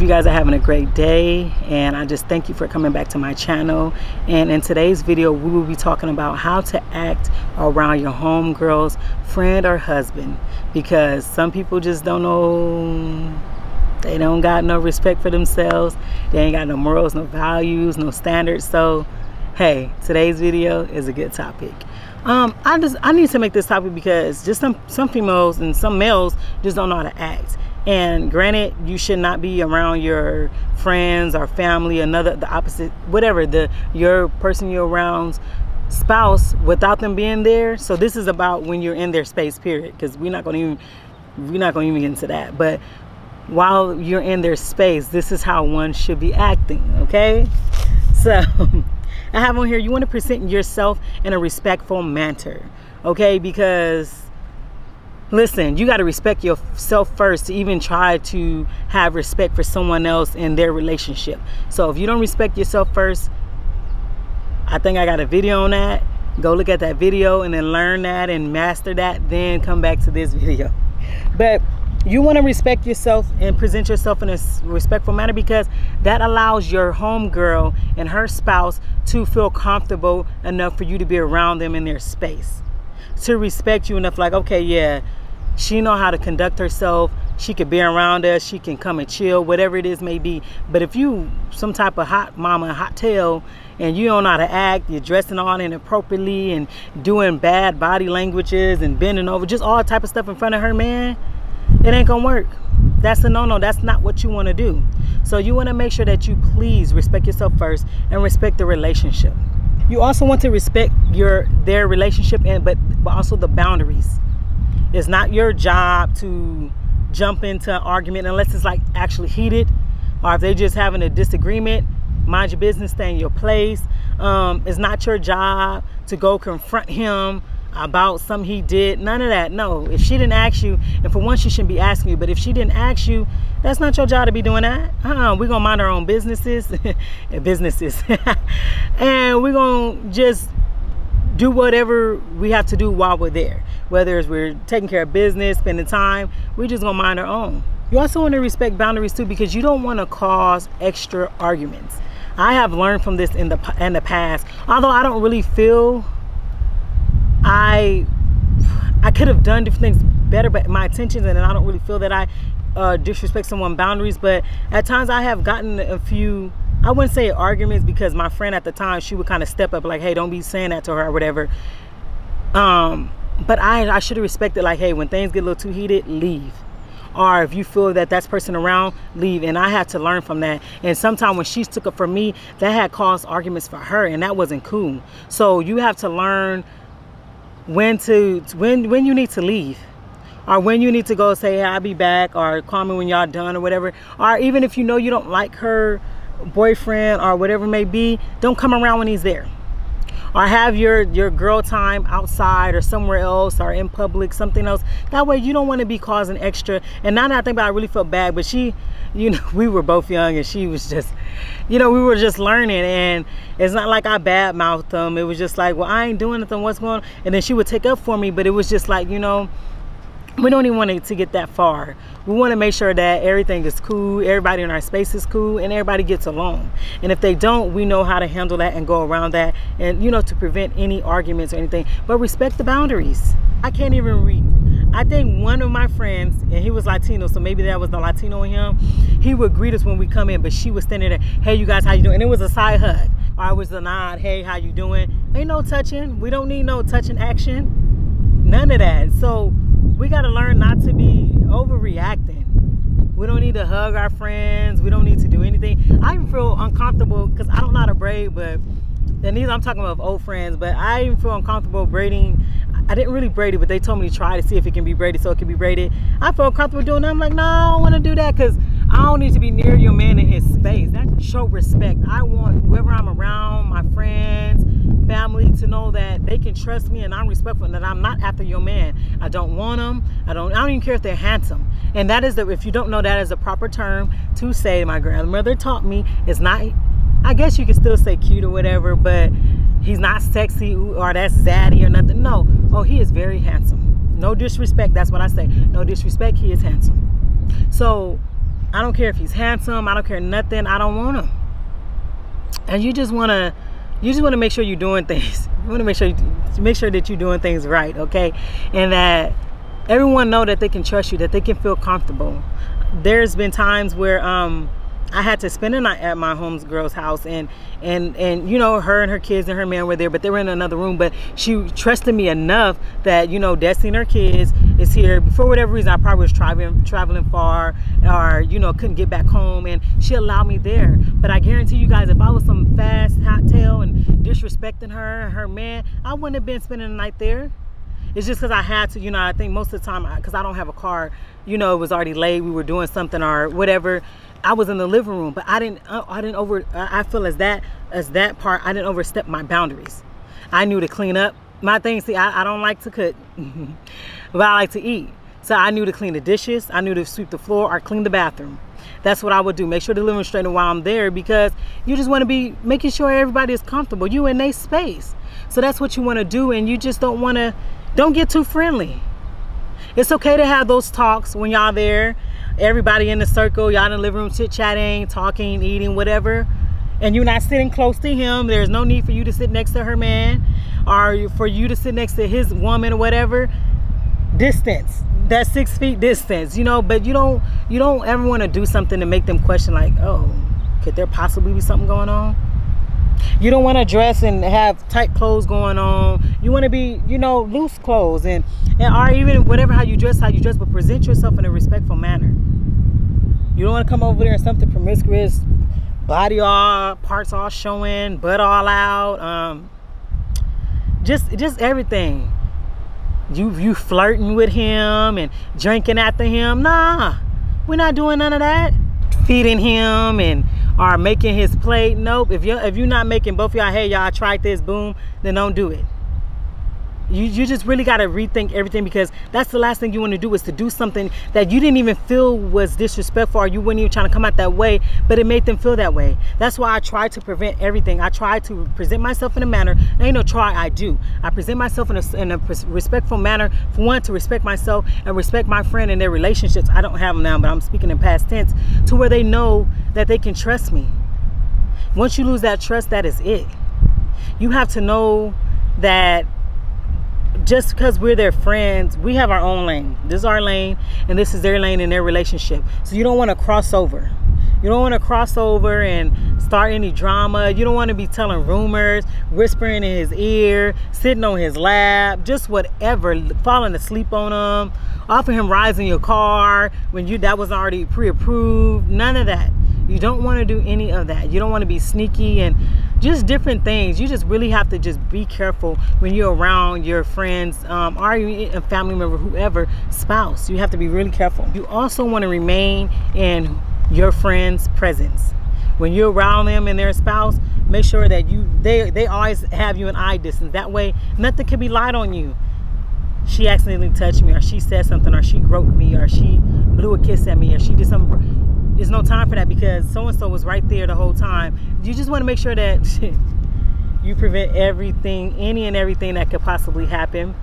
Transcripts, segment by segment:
you guys are having a great day, and I just thank you for coming back to my channel. And in today's video, we will be talking about how to act around your homegirl's friend or husband, because some people just don't know. They don't got no respect for themselves. They ain't got no morals, no values, no standards. So hey, today's video is a good topic. I need to make this topic because just some females and some males just don't know how to act. And granted, you should not be around your friends or family, the opposite, whatever, your person you're around's spouse without them being there. So this is about when you're in their space, period, because we're not going to even get into that. But while you're in their space, this is how one should be acting, okay? So I have on here, you want to present yourself in a respectful manner, okay? Because listen, you got to respect yourself first to even try to have respect for someone else in their relationship. So if you don't respect yourself first, I think I got a video on that. Go look at that video and then learn that and master that, then come back to this video. But you want to respect yourself and present yourself in a respectful manner, because that allows your homegirl and her spouse to feel comfortable enough for you to be around them in their space, to respect you enough, like, okay, yeah, she know how to conduct herself, she could be around us, she can come and chill, whatever it is may be. But if you some type of hot mama, hot tail, and you don't know how to act, you're dressing all inappropriately and doing bad body languages and bending over, just all type of stuff in front of her man, it ain't gonna work. That's a no-no. That's not what you want to do. So you want to make sure that you please respect yourself first and respect the relationship. You also want to respect their relationship, but also the boundaries. It's not your job to jump into an argument unless it's like actually heated, or if they're just having a disagreement. Mind your business, stay in your place. It's not your job to go confront him about something he did. None of that. No, if she didn't ask you, and for one, she shouldn't be asking you, but if she didn't ask you, that's not your job to be doing that. We're gonna mind our own businesses and we're gonna just do whatever we have to do while we're there, whether it's we're taking care of business, spending time, we're just gonna mind our own. You also want to respect boundaries too, because you don't want to cause extra arguments. I have learned from this in the past, although I don't really feel I could have done different things better, but my intentions, and I don't really feel that I disrespect someone's boundaries. But at times I have gotten a few, I wouldn't say arguments, because my friend at the time, she would kind of step up like, hey, don't be saying that to her or whatever. But I should have respected, like, hey, when things get a little too heated, leave. Or if you feel that that's person around, leave. And I had to learn from that. And sometimes when she took up for me, that had caused arguments for her, and that wasn't cool. So you have to learn when you need to leave, or when you need to go say, hey, I'll be back, or call me when y'all done, or whatever. Or even if you know you don't like her boyfriend or whatever it may be, don't come around when he's there. Or have your girl time outside or somewhere else, or in public, something else. That way you don't want to be causing extra. And now that I think about it, I really felt bad, but she, you know, we were both young, and she was just, you know, we were just learning, and it's not like I badmouthed them. It was just like, well, I ain't doing nothing, what's going on? And then she would take up for me, but it was just like, you know, we don't even want it to get that far. We want to make sure that everything is cool, everybody in our space is cool, and everybody gets along. And if they don't, we know how to handle that and go around that, and, you know, to prevent any arguments or anything. But respect the boundaries. I can't even read. I think one of my friends, and he was Latino, so maybe that was the Latino in him, he would greet us when we come in, but she was standing there, hey, you guys, how you doing? And it was a side hug, or it was a nod, hey, how you doing? Ain't no touching. We don't need no touching action. None of that. So we got to learn not to be overreacting. We don't need to hug our friends. We don't need to do anything. I even feel uncomfortable because I don't know how to braid, but, and these I'm talking about old friends, but I even feel uncomfortable braiding. I didn't really braid it, but they told me to try to see if it can be braided, so it can be braided. I feel comfortable doing that. I'm like, no, I don't want to do that, because I don't need to be near your man in his space. That show respect. I want whoever I'm around, my friends, family, to know that they can trust me and I'm respectful, and that I'm not after your man. I don't want them. I don't even care if they're handsome. And that is if you don't know, that is a proper term to say. My grandmother taught me. It's not, I guess you can still say cute or whatever, but he's not sexy or that's zaddy or nothing. No. Oh, he is very handsome. No disrespect. That's what I say. No disrespect. He is handsome. So I don't care if he's handsome. I don't care nothing. I don't want him. And you just want to make sure you're doing things. You want to make sure that you're doing things right, okay? And that everyone know that they can trust you, that they can feel comfortable. There's been times where I had to spend a night at my homegirl's house, and you know, her and her kids and her man were there, but they were in another room. But she trusted me enough that, you know, Deystany and her kids is here. For whatever reason, I probably was traveling far, or, you know, couldn't get back home, and she allowed me there. But I guarantee you guys, if I was some fast hot tail and disrespecting her and her man, I wouldn't have been spending the night there. It's just because I had to, you know. I think most of the time, because I don't have a car, you know, it was already late, we were doing something or whatever, I was in the living room. But I feel as that part, I didn't overstep my boundaries. I knew to clean up my things. See, I don't like to cook, but I like to eat. So I knew to clean the dishes, I knew to sweep the floor or clean the bathroom. That's what I would do. Make sure the living room straight while I'm there, because you just want to be making sure everybody is comfortable. You in their space. So that's what you want to do, and you just don't get too friendly. It's okay to have those talks when y'all there. Everybody in the circle, y'all in the living room chit-chatting, talking, eating, whatever. And you're not sitting close to him. There's no need for you to sit next to her man, or for you to sit next to his woman or whatever. Distance. That 6 feet distance, you know. But you don't ever want to do something to make them question, like, oh, could there possibly be something going on? You don't want to dress and have tight clothes going on. You want to be, you know, loose clothes, and or even whatever, how you dress, but present yourself in a respectful manner. You don't want to come over there in something promiscuous, body all, parts all showing, butt all out, just everything. You flirting with him and drinking after him. Nah, we're not doing none of that. Feeding him and or making his plate. Nope. If you're not making both of y'all, hey, y'all tried this, boom, then don't do it. You just really got to rethink everything, because that's the last thing you want to do, is to do something that you didn't even feel was disrespectful, or you weren't even trying to come out that way, but it made them feel that way. That's why I try to prevent everything. I try to present myself in a manner, ain't no try, I do. I present myself in a respectful manner, for one, to respect myself and respect my friend and their relationships. I don't have them now, but I'm speaking in past tense, to where they know that they can trust me. Once you lose that trust, that is it. You have to know that just because we're their friends, we have our own lane. This is our lane, and this is their lane in their relationship. So you don't want to cross over. You don't want to cross over and start any drama. You don't want to be telling rumors, whispering in his ear, sitting on his lap, just whatever, falling asleep on him, offering him rides in your car when that was already pre-approved. None of that. You don't want to do any of that. You don't want to be sneaky and just different things. You just really have to just be careful when you're around your friends, or a family member, whoever, spouse. You have to be really careful. You also want to remain in your friend's presence. When you're around them and their spouse, make sure that they always have you in eye distance. That way, nothing can be lied on you. She accidentally touched me, or she said something, or she groped me, or she blew a kiss at me, or she did something. There's no time for that, because so-and-so was right there the whole time. You just want to make sure that you prevent everything, any and everything that could possibly happen.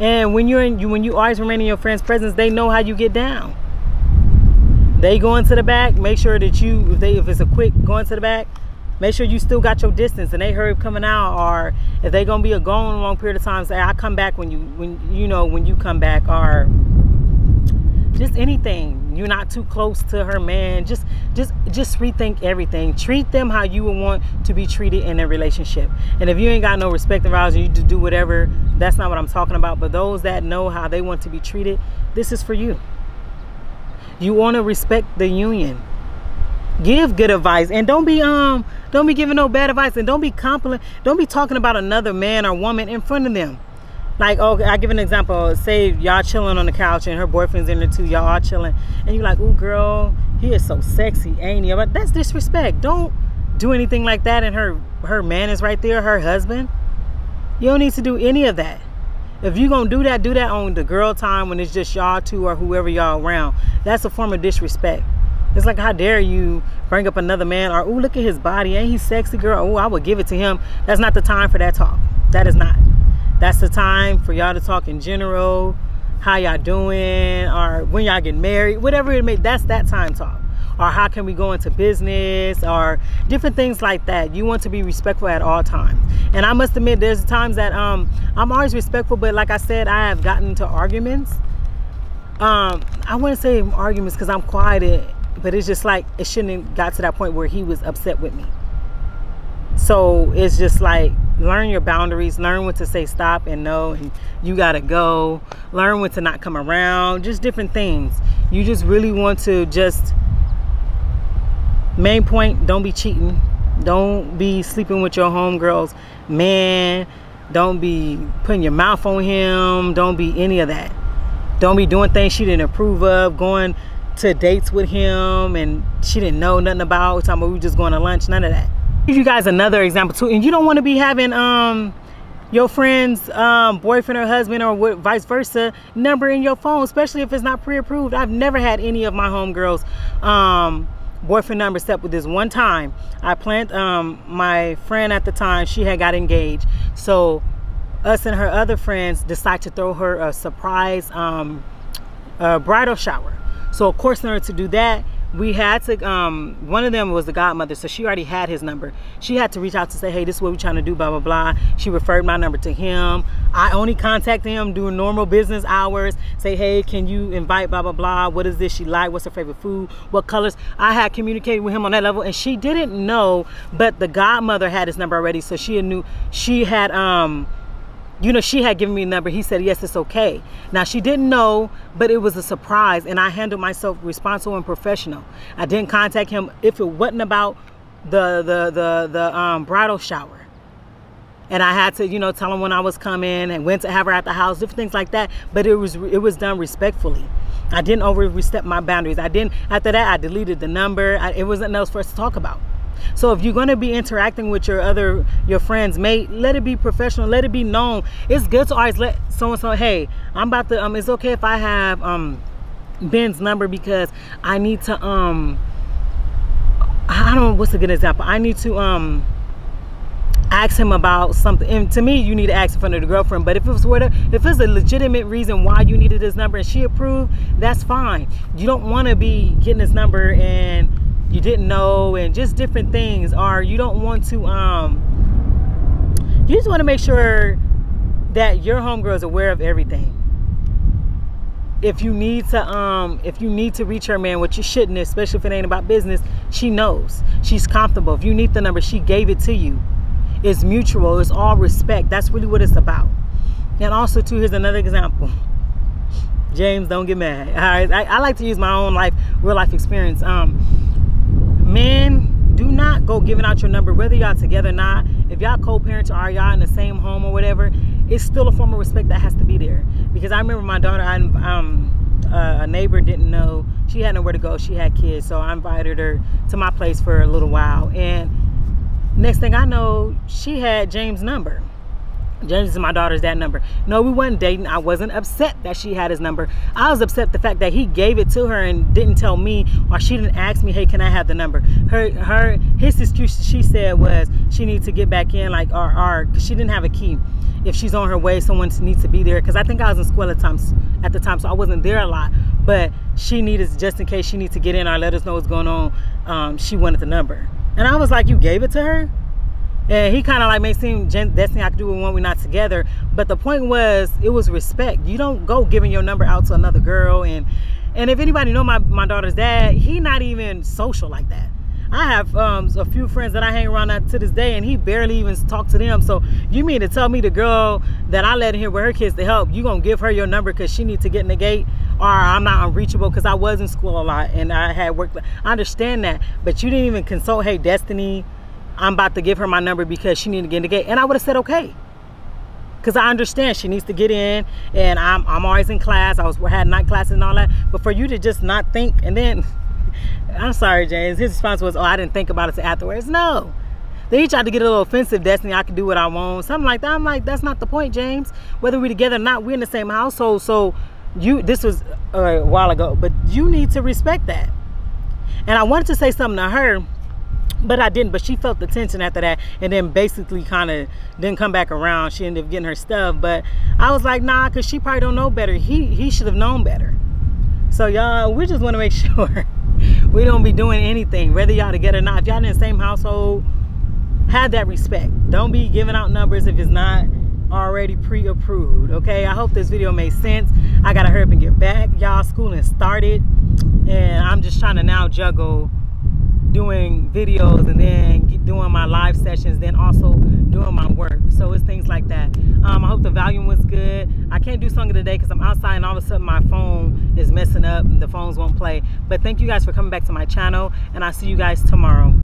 And when you always remain in your friend's presence, they know how you get down. They go into the back, make sure that if it's a quick go into the back, make sure you still got your distance, and they hurry coming out. Or if they're gonna be a long period of time, say, I come back when you come back, or just anything. You're not too close to her man. Just rethink everything. Treat them how you would want to be treated in a relationship. And if you ain't got no respect and values, you just do whatever, that's not what I'm talking about. But those that know how they want to be treated, this is for you. You want to respect the union. Give good advice, and don't be giving no bad advice, and don't be talking about another man or woman in front of them. Like, okay, I give an example. Say y'all chilling on the couch and her boyfriend's in there too. Y'all all chilling, and you're like, "Ooh, girl, he is so sexy, ain't he?" But that's disrespect. Don't do anything like that. And her man is right there, her husband. You don't need to do any of that. If you're gonna do that on the girl time, when it's just y'all two or whoever y'all around. That's a form of disrespect. It's like, how dare you bring up another man, or, "Ooh, look at his body, ain't he sexy, girl? Oh, I would give it to him." That's not the time for that talk. That is not. That's the time for y'all to talk in general, how y'all doing, or when y'all get married, whatever it may. That's that time talk. or how can we go into business, or different things like that. You want to be respectful at all times. And I must admit, there's times that I'm always respectful, but like I said, I have gotten into arguments. I wouldn't say arguments because I'm quiet, but it's just like it shouldn't have got to that point where he was upset with me. So it's just like, learn your boundaries, learn when to say stop and no, and you gotta go. Learn when to not come around, just different things. You just really want to just, main point, don't be cheating. Don't be sleeping with your homegirls, man. Don't be putting your mouth on him. Don't be any of that. Don't be doing things she didn't approve of, going to dates with him and she didn't know nothing about. Talking about we just going to lunch, none of that. Give you guys another example too, and you don't want to be having your friend's boyfriend or husband or vice versa number in your phone, especially if it's not pre-approved. I've never had any of my homegirls boyfriend number except with this one time. I planned, my friend at the time, she had got engaged, so us and her other friends decided to throw her a surprise bridal shower. So of course, in order to do that, we had to, one of them was the godmother, so she already had his number. She had to reach out to say, hey, this is what we're trying to do, blah, blah, blah. She referred my number to him. I only contacted him during normal business hours, say, hey, can you invite blah, blah, blah. What is this she like? What's her favorite food? What colors? I had communicated with him on that level, and she didn't know, but the godmother had his number already, so she knew. She had, you know, she had given me a number. He said, yes, it's okay. Now, she didn't know, but it was a surprise, and I handled myself responsible and professional. I didn't contact him if it wasn't about the bridal shower. And I had to, you know, tell him when I was coming and went to have her at the house, different things like that. But it was done respectfully. I didn't overstep my boundaries. I didn't, after that, I deleted the number. It wasn't else for us to talk about. So if you're going to be interacting with your friends, mate, let it be professional, let it be known. It's good to always let someone know, hey, I'm about to, it's okay if I have Ben's number because I need to, I don't know what's a good example. I need to ask him about something. And to me, you need to ask in front of the girlfriend. But if it's a legitimate reason why you needed his number and she approved, that's fine. You don't want to be getting his number and you didn't know, and just different things. Or you don't want to you just want to make sure that your homegirl is aware of everything. If you need to reach her man, which you shouldn't, especially if it ain't about business, she knows. She's comfortable. If you need the number, she gave it to you. It's mutual. It's all respect. That's really what it's about. And also too, here's another example. James, don't get mad. All right, I like to use my own real life experience. Men, do not go giving out your number, whether y'all together or not. If y'all co-parents or y'all in the same home or whatever, it's still a form of respect that has to be there. Because I remember my daughter, a neighbor didn't know, she had nowhere to go, she had kids, so I invited her to my place for a little while, and next thing I know, she had James' number. James is my daughter's dad number. No, we wasn't dating. I wasn't upset that she had his number. I was upset the fact that he gave it to her and didn't tell me, or she didn't ask me, hey, can I have the number? His excuse, she said, was she needs to get back in, because she didn't have a key. If she's on her way, someone needs to be there. Because I think I was in school at the time, so I wasn't there a lot. But she needed, just in case she needs to get in or let us know what's going on, she wanted the number. And I was like, you gave it to her? And he kind of made it seem Destiny, I could do it when we're not together. But the point was, it was respect. You don't go giving your number out to another girl. And if anybody know my daughter's dad, he not even social like that. I have a few friends that I hang around to this day, and he barely even talk to them. So you mean to tell me the girl that I let in here with her kids to help, you gonna give her your number because she needs to get in the gate, or I'm not unreachable because I was in school a lot and I had work. I understand that, but you didn't even consult, hey, Destiny, I'm about to give her my number because she needs to get in the gate. And I would have said okay, because I understand she needs to get in, and I'm always in class. had night classes and all that. But for you to just not think, and then I'm sorry, James, his response was, oh, I didn't think about it till afterwards. No, then he tried to get a little offensive. Destiny, I can do what I want, something like that. I'm like, that's not the point, James. Whether we're together or not, we're in the same household. So this was a while ago, but you need to respect that. And I wanted to say something to her, but I didn't. But she felt the tension after that, and then basically kind of didn't come back around. She ended up getting her stuff. But I was like, nah, because she probably don't know better. He should have known better. So y'all, we just want to make sure We don't be doing anything, whether y'all together or not. If y'all in the same household, have that respect. Don't be giving out numbers if it's not already pre-approved. Okay, I hope this video made sense. I gotta hurry up and get back. Y'all, schooling started, and I'm just trying to now juggle doing videos and then doing my live sessions, then also doing my work. So it's things like that. I hope the volume was good. I can't do song of the day because I'm outside and all of a sudden my phone is messing up and the phones won't play. But thank you guys for coming back to my channel, and I'll see you guys tomorrow.